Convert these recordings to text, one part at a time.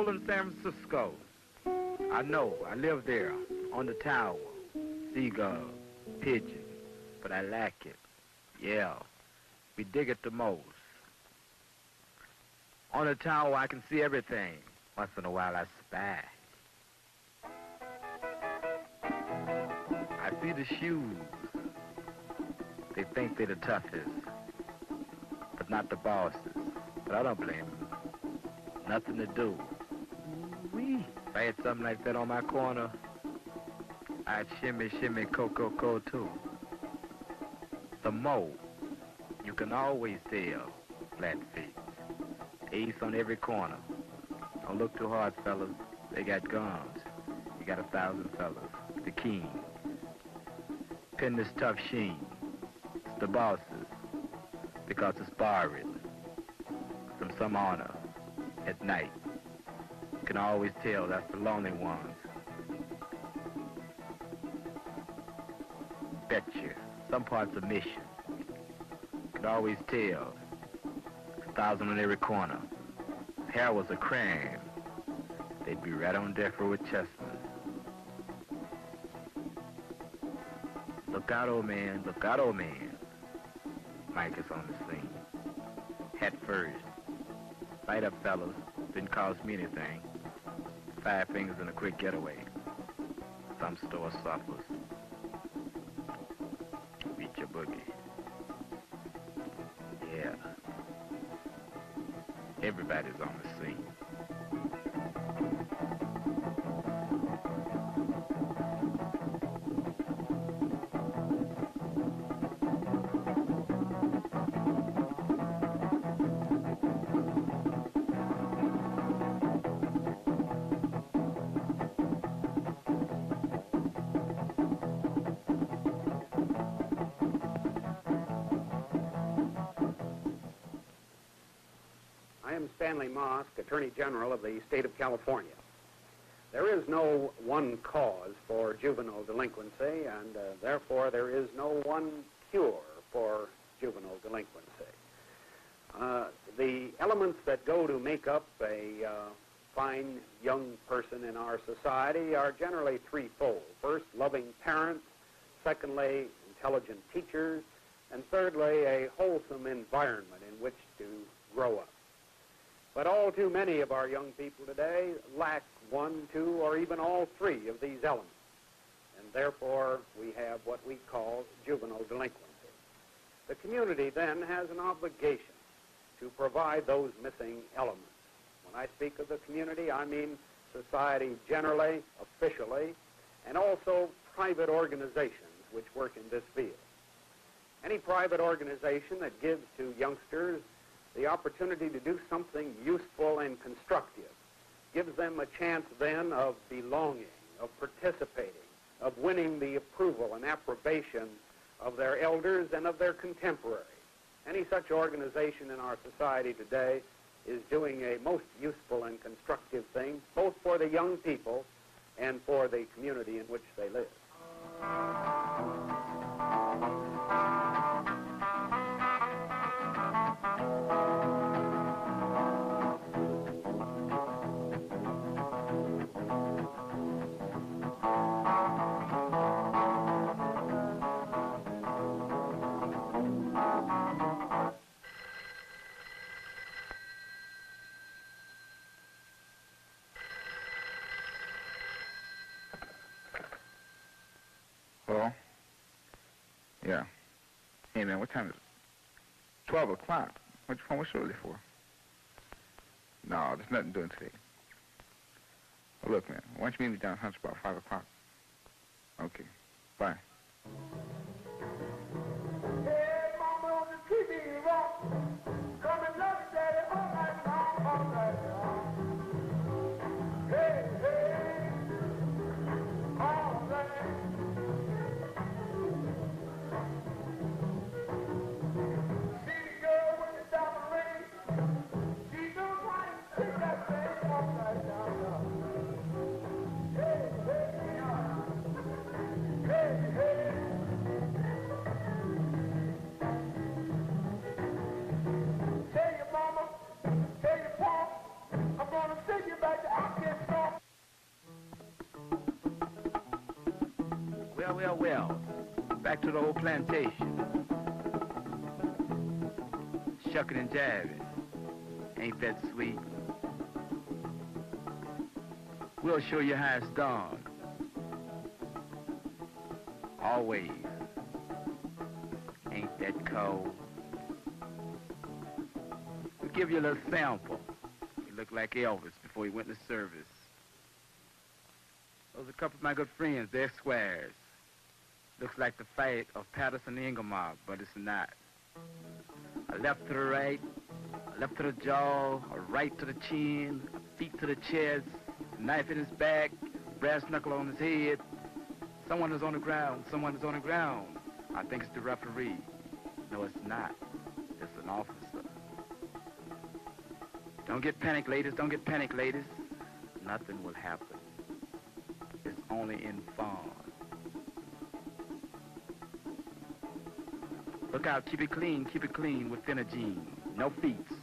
school in San Francisco. I know, I live there, on the tower. Seagull, pigeon, but I like it. Yeah, we dig it the most. On the tower, I can see everything. Once in a while, I spy. I see the shoes. They think they're the toughest, but not the bosses. But I don't blame them. Nothing to do. Wee. If I had something like that on my corner, I'd shimmy, shimmy, co, too. The mo, you can always tell, flat feet. Ace on every corner. Don't look too hard, fellas. They got guns. You got 1,000 fellas. The king. Pin this tough sheen. It's the bosses. Because it's borrowed. From some honor. At night. You can always tell that's the lonely ones. Betcha. Some parts of mission. You can always tell. 1,000 on every corner. If hair was a crime, they'd be right on death row with Chessman. Look out, old man. Look out, old man. Mike is on the scene. Head first. Light up, fellas. Didn't cost me anything. 5 fingers and a quick getaway. Some store suffers. Beat your boogie. Yeah. Everybody's on the scene. Stanley Mosk, Attorney General of the State of California. There is no one cause for juvenile delinquency, and therefore there is no one cure for juvenile delinquency. The elements that go to make up a fine young person in our society are generally threefold. First, loving parents. Secondly, intelligent teachers. And thirdly, a wholesome environment in which to grow up. But all too many of our young people today lack one, two, or even all three of these elements. And therefore, we have what we call juvenile delinquency. The community then has an obligation to provide those missing elements. When I speak of the community, I mean society generally, officially, and also private organizations which work in this field. Any private organization that gives to youngsters the opportunity to do something useful and constructive gives them a chance then of belonging, of participating, of winning the approval and approbation of their elders and of their contemporaries. Any such organization in our society today is doing a most useful and constructive thing, both for the young people and for the community in which they live. Hello? Yeah. Hey, man, what time is it? 12 o'clock. What you phone so early for? No, there's nothing doing today. Well, look, man, why don't you meet me down at Hunts about 5 o'clock? Okay. Bye. Hey, mama on the TV, rock. Come and love you, daddy, all night long, all night long. Hey, hey, all night. See the girl with the diamond ring? She knows how to take that thing all night long. Hey, hey, hey, hey. Well. Back to the old plantation. Shucking and jiving. Ain't that sweet? We'll show you how it's done. Always. Ain't that cold? We'll give you a little sample. You look like Elvis before he went to service. Those are a couple of my good friends. They're squares. Looks like the fight of Patterson and Ingemar, but it's not. A left to the right, a left to the jaw, a right to the chin, a feet to the chest, a knife in his back, brass knuckle on his head. Someone is on the ground. Someone is on the ground. I think it's the referee. No, it's not. It's an officer. Don't get panicked, ladies. Don't get panicked, ladies. Nothing will happen. It's only in fun. Look out, keep it clean with Phenagene. No feats.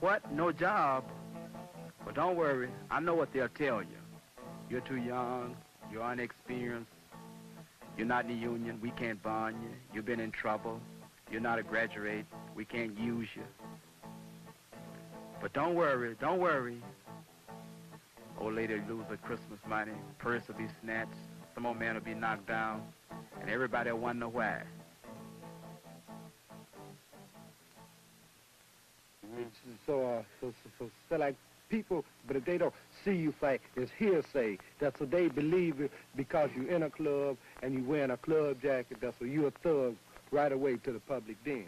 What? No job? Well, don't worry. I know what they'll tell you. You're too young. You're unexperienced. You're not in the union. We can't bond you. You've been in trouble. You're not a graduate. We can't use you. But don't worry. Don't worry. Old lady will lose her Christmas money. Purse will be snatched. Some old man will be knocked down. And everybody will wonder why. So like people, but if they don't see you fight, it's hearsay. That's what they believe it because you're in a club and you wearing a club jacket. That's what you're a thug right away to the public den.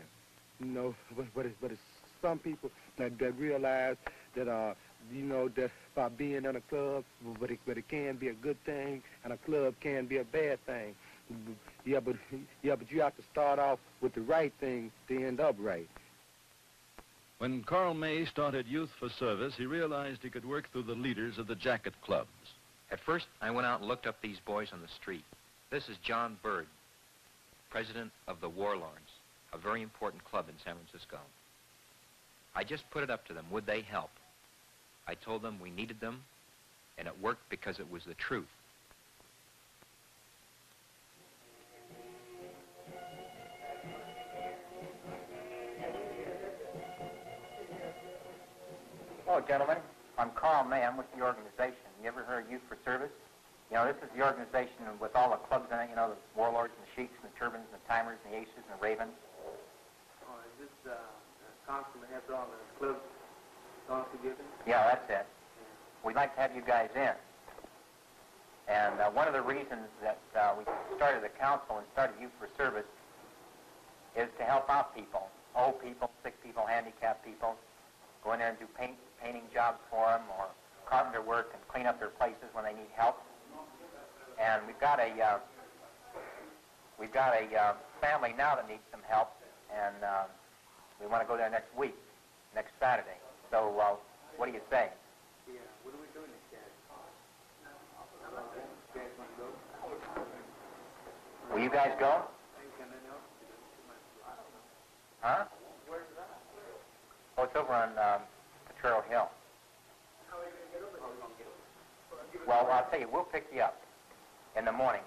You know, but it's some people that realize that that by being in a club, but it can be a good thing, and a club can be a bad thing. Yeah, but you have to start off with the right thing to end up right. When Carl May started Youth for Service, he realized he could work through the leaders of the jacket clubs. At first, I went out and looked up these boys on the street. This is John Bird, president of the Warlords, a very important club in San Francisco. I just put it up to them, would they help? I told them we needed them, and it worked because it was the truth. Hello, gentlemen. I'm Carl May. I'm with the organization. You ever heard of Youth for Service? You know, this is the organization with all the clubs in it, you know, the Warlords and the Sheiks and the Turbans and the Timers and the Aces and the Ravens. Oh, is this constantly after all the clubs all together? Yeah, that's it. We'd like to have you guys in. And one of the reasons that we started the council and started Youth for Service is to help out people, old people, sick people, handicapped people, go in there and do painting jobs for them or carpenter work and clean up their places when they need help. And we've got a family now that needs some help, and we want to go there next week, next Saturday. So what do you say? Yeah, what are we doing this Saturday? You guys want to go? Will you guys go? Huh? Where's that? Oh, it's over on Potrero Hill. How are you going to get over there? How are we going to get over there? Well, I'll tell you, we'll pick you up in the morning.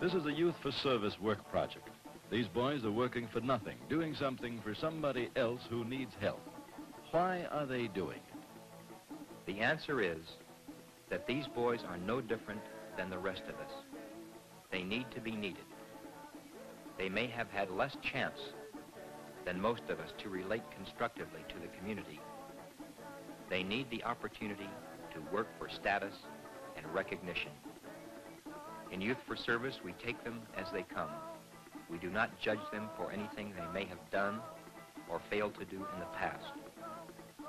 This is a Youth for Service work project. These boys are working for nothing, doing something for somebody else who needs help. Why are they doing it? The answer is that these boys are no different than the rest of us. They need to be needed. They may have had less chance than most of us to relate constructively to the community. They need the opportunity to work for status and recognition. In Youth for Service, we take them as they come. We do not judge them for anything they may have done or failed to do in the past.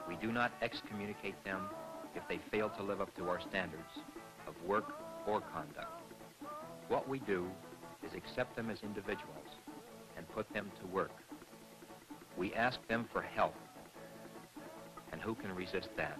We do not excommunicate them if they fail to live up to our standards of work or conduct. What we do is accept them as individuals and put them to work. We ask them for help, and who can resist that?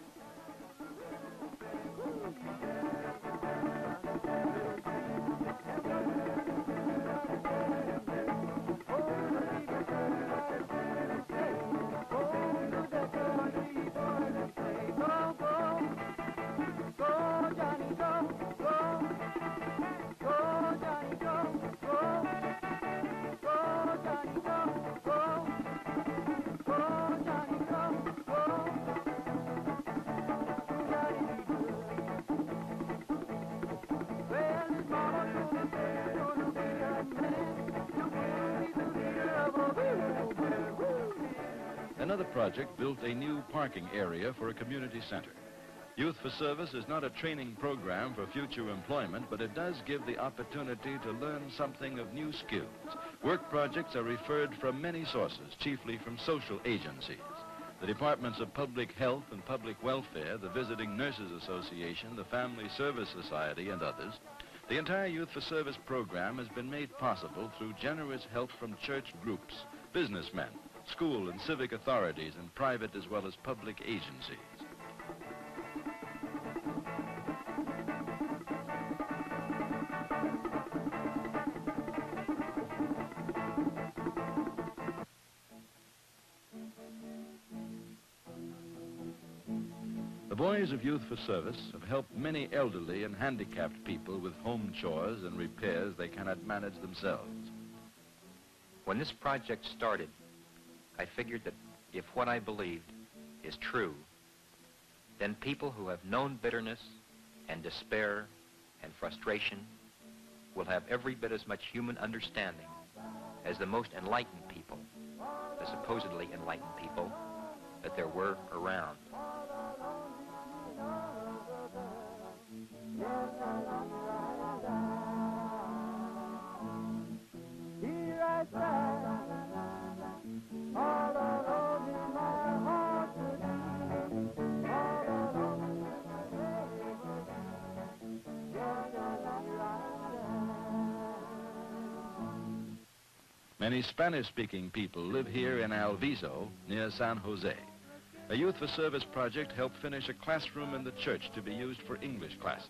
Another project built a new parking area for a community center. Youth for Service is not a training program for future employment, but it does give the opportunity to learn something of new skills. Work projects are referred from many sources, chiefly from social agencies. The Departments of Public Health and Public Welfare, the Visiting Nurses Association, the Family Service Society, and others. The entire Youth for Service program has been made possible through generous help from church groups, businessmen, school and civic authorities, and private as well as public agencies. The Boys of Youth for Service have helped many elderly and handicapped people with home chores and repairs they cannot manage themselves. When this project started, I figured that if what I believed is true, then people who have known bitterness and despair and frustration will have every bit as much human understanding as the most enlightened people, the supposedly enlightened people that there were around. Here I stand, all alone in my heart today, all alone Many Spanish-speaking people live here in Alviso, near San Jose. A Youth for Service project helped finish a classroom in the church to be used for English classes.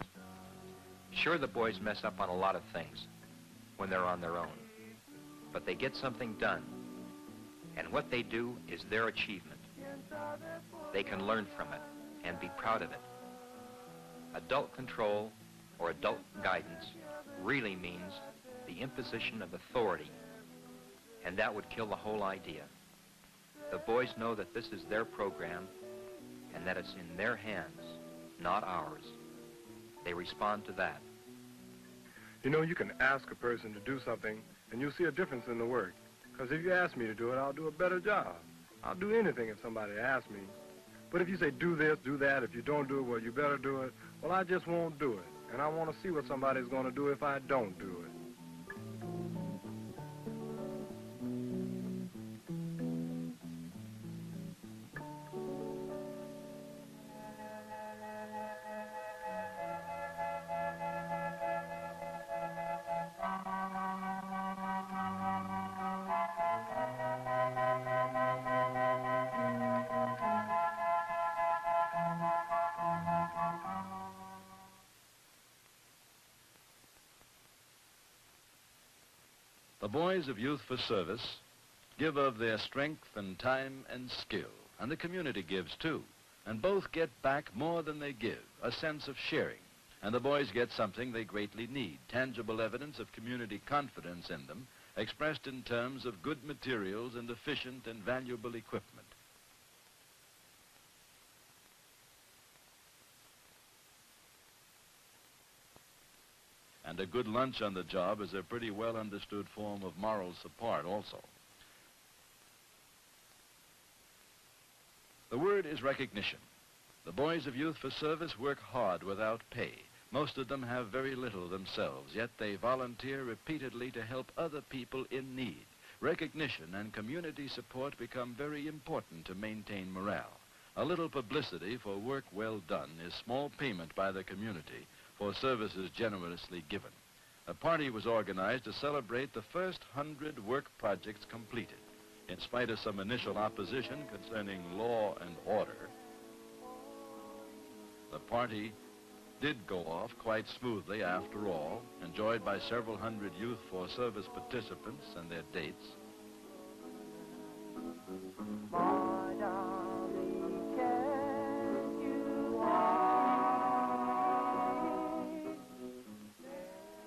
Sure, the boys mess up on a lot of things when they're on their own, but they get something done, and what they do is their achievement. They can learn from it and be proud of it. Adult control or adult guidance really means the imposition of authority, and that would kill the whole idea. The boys know that this is their program and that it's in their hands, not ours. They respond to that. You know, you can ask a person to do something and you'll see a difference in the work. Because if you ask me to do it, I'll do a better job. I'll do anything if somebody asks me. But if you say, do this, do that, if you don't do it, well, you better do it, well, I just won't do it. And I want to see what somebody's going to do if I don't do it. The Boys of Youth for Service give of their strength and time and skill, and the community gives too. And both get back more than they give, a sense of sharing. And the boys get something they greatly need, tangible evidence of community confidence in them, expressed in terms of good materials and efficient and valuable equipment. And a good lunch on the job is a pretty well understood form of moral support also. The word is recognition. The Boys of Youth for Service work hard without pay. Most of them have very little themselves, yet they volunteer repeatedly to help other people in need. Recognition and community support become very important to maintain morale. A little publicity for work well done is small payment by the community for services generously given. A party was organized to celebrate the first 100 work projects completed. In spite of some initial opposition concerning law and order, The party did go off quite smoothly after all, enjoyed by several hundred youth for service participants and their dates.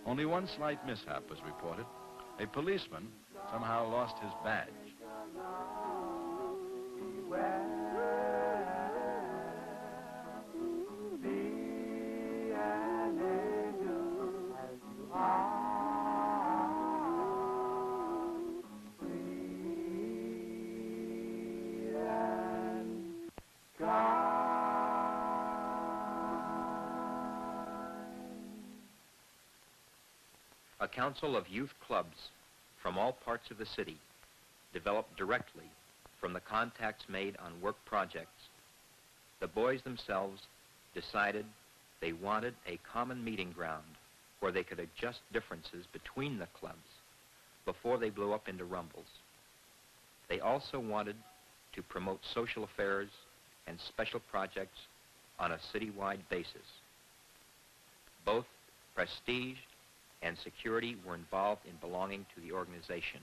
Only one slight mishap was reported. A policeman somehow lost his badge. A council of youth clubs from all parts of the city developed directly from the contacts made on work projects. The boys themselves decided they wanted a common meeting ground where they could adjust differences between the clubs before they blew up into rumbles. They also wanted to promote social affairs and special projects on a citywide basis. Both prestige and security were involved in belonging to the organization.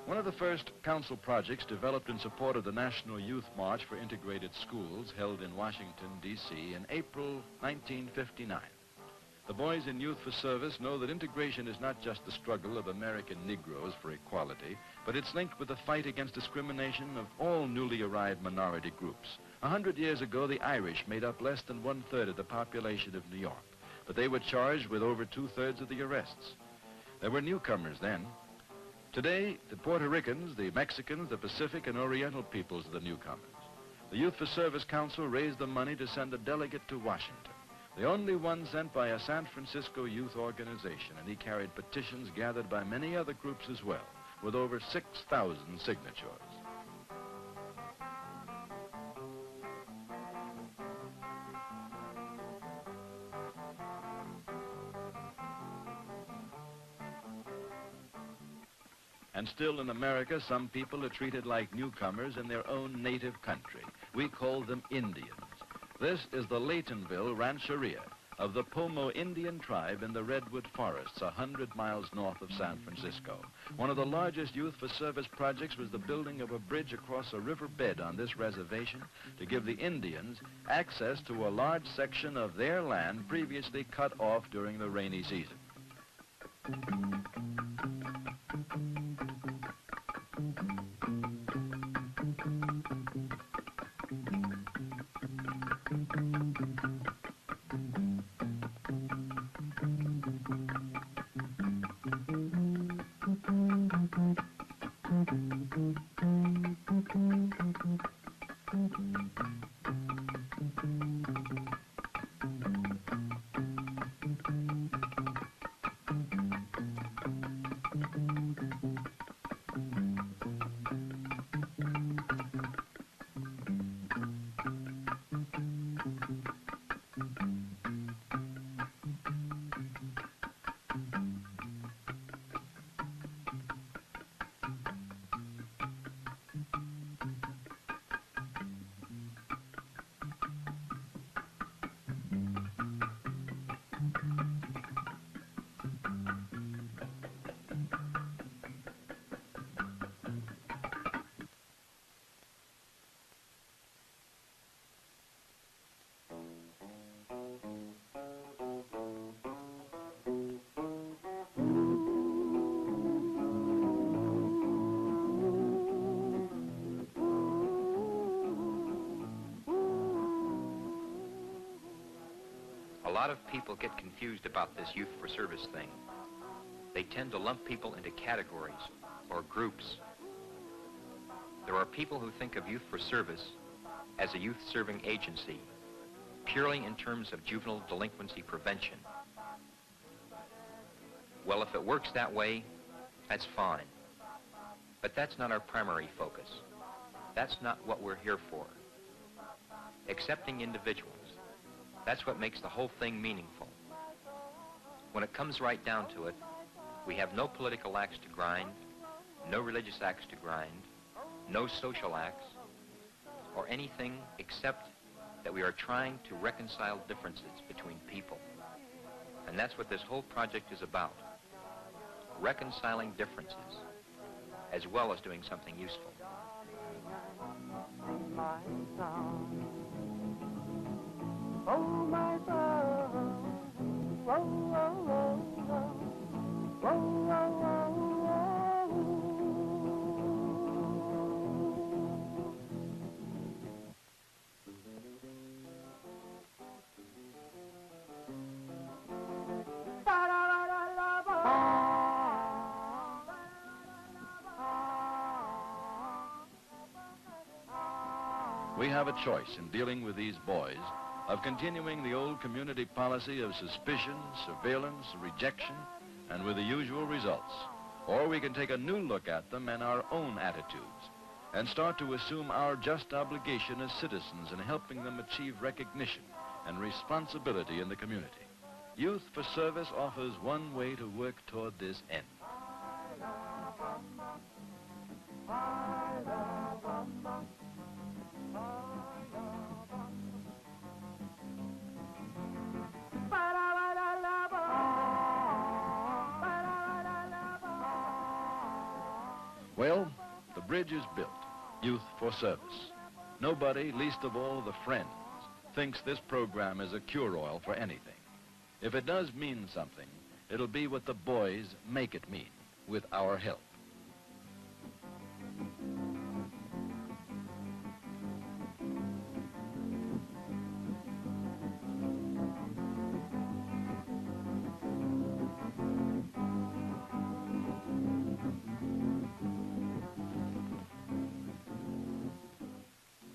One of the first council projects developed in support of the National Youth March for Integrated Schools held in Washington, D.C. in April 1959. The boys in Youth for Service know that integration is not just the struggle of American Negroes for equality, but it's linked with the fight against discrimination of all newly arrived minority groups. 100 years ago, the Irish made up less than 1/3 of the population of New York, but they were charged with over 2/3 of the arrests. There were newcomers then. Today, the Puerto Ricans, the Mexicans, the Pacific and Oriental peoples are the newcomers. The Youth for Service Council raised the money to send a delegate to Washington, the only one sent by a San Francisco youth organization, and he carried petitions gathered by many other groups as well, with over 6,000 signatures. And still in America, some people are treated like newcomers in their own native country. We call them Indians. This is the Laytonville Rancheria of the Pomo Indian tribe in the Redwood Forests, 100 miles north of San Francisco. One of the largest Youth for Service projects was the building of a bridge across a river bed on this reservation to give the Indians access to a large section of their land previously cut off during the rainy season. A lot of people get confused about this Youth for Service thing. They tend to lump people into categories or groups. There are people who think of Youth for Service as a youth-serving agency, purely in terms of juvenile delinquency prevention. Well, if it works that way, that's fine. But that's not our primary focus. That's not what we're here for. Accepting individuals. That's what makes the whole thing meaningful. When it comes right down to it, we have no political axe to grind, no religious axe to grind, no social axe, or anything except that we are trying to reconcile differences between people. And that's what this whole project is about. Reconciling differences, as well as doing something useful. My son, oh my son, oh, oh, oh, oh, oh, oh, oh. We have a choice in dealing with these boys of continuing the old community policy of suspicion, surveillance, rejection, and with the usual results. Or we can take a new look at them and our own attitudes and start to assume our just obligation as citizens in helping them achieve recognition and responsibility in the community. Youth for Service offers one way to work toward this end. Well, the bridge is built. Youth for Service. Nobody, least of all the friends, thinks this program is a cure-all for anything. If it does mean something, it'll be what the boys make it mean, with our help.